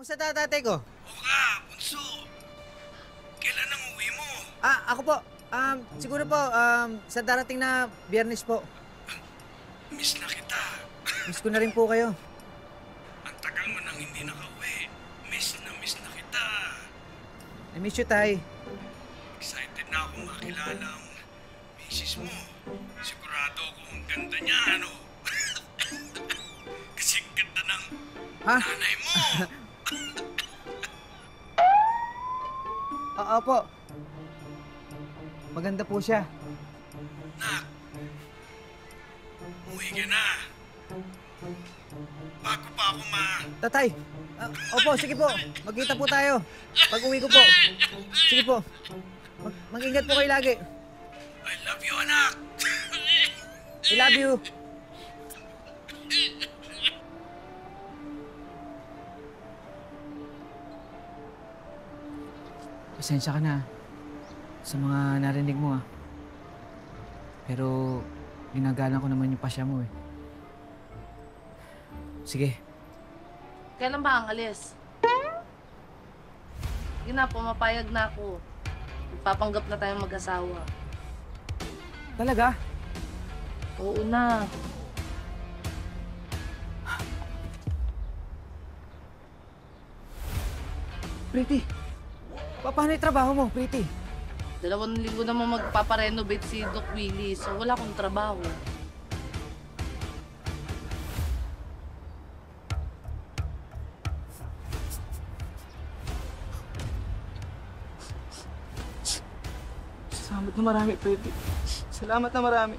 Kamusta tatay ko? O ka, bunso. Kailan ang uwi mo? Ako po. Siguro po, sa darating na Biyernes po. Miss na kita. Miss ko na rin po kayo. Ang tagal mo nang hindi nakauwi. Miss na kita. I-miss you, tay. Excited na akong makilala ang misis mo. Sigurado akong ganda niya, ano? Kasing ganda ng Ha? nanay mo. Oo po. Maganda po siya. Nak, umuwi ka na. Bago pa ako Tatay! Opo, sige po. Magkita po tayo. Pag uwi ko po. Sige po. Mag-ingat po kayo lagi. I love you, anak. I love you. Pasensya ka na sa mga narinig mo Pero ginagalang ko naman yung pasya mo Sige. Kailan ba ang alis? Sige na, pumapayag na ako. Magpapanggap na tayong mag-asawa. Talaga? Oo na. Pretty. Paano yung trabaho mo, Pretty? 2 linggo naman magpaparenovate si Doc Willie, so wala akong trabaho. Salamat na marami, Pretty. Salamat na marami.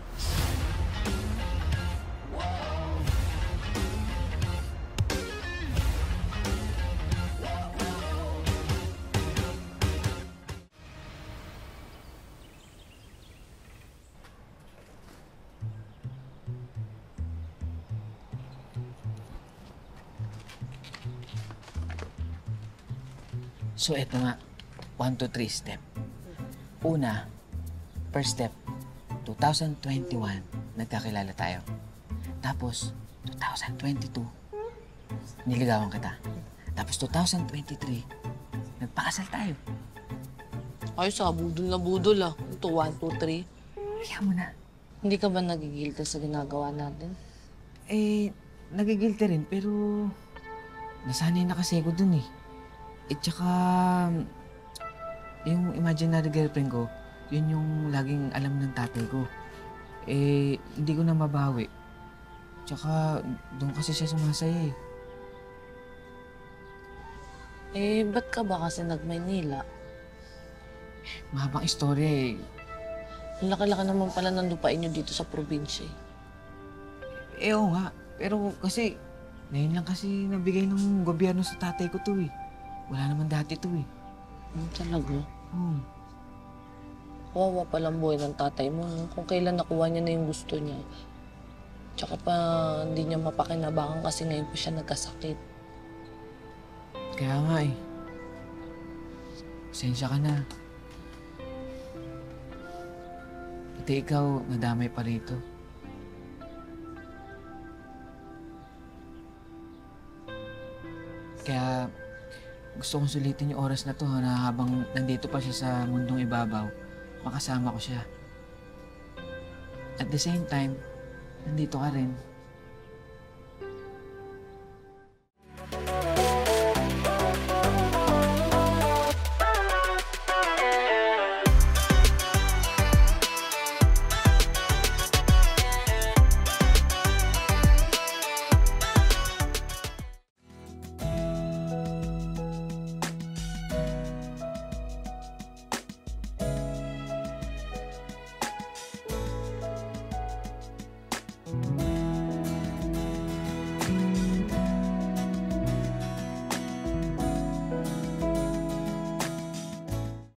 So, eto nga. 1, 2, 3 step. Una, first step, 2021, nagkakilala tayo. Tapos, 2022, niligawan kita. Tapos, 2023, nagpakasal tayo. Ayos budol na budol Ito, 1, 2, 3. Kaya mo na. Hindi ka ba nagigilta sa ginagawa natin? Nagigilty rin, pero nasanay na kasi ako dun tsaka, yung imaginary girlfriend ko, yun yung laging alam ng tatay ko. Hindi ko na mabawi. Tsaka, doon kasi siya sumasaya Ba't ka ba kasi nag-Maynila? Mahabang istorya Ang laki-laki naman pala ng lupain nyo dito sa probinsya Oo nga, pero kasi, ngayon lang kasi nabigay ng gobyerno sa tatay ko to Wala naman dati to Talaga? Hmm. Kawawa palang buhay ng tatay mo. Kung kailan nakuha niya na yung gusto niya. Tsaka pa hindi niya mapakinabangan kasi ngayon pa siya nagkasakit. Kaya nga Pasensya ka na. Pati ikaw, nadamay pa rito. Kaya gusto kong sulitin yung oras na to na habang nandito pa siya sa mundong ibabaw, makasama ko siya. At the same time, nandito ka rin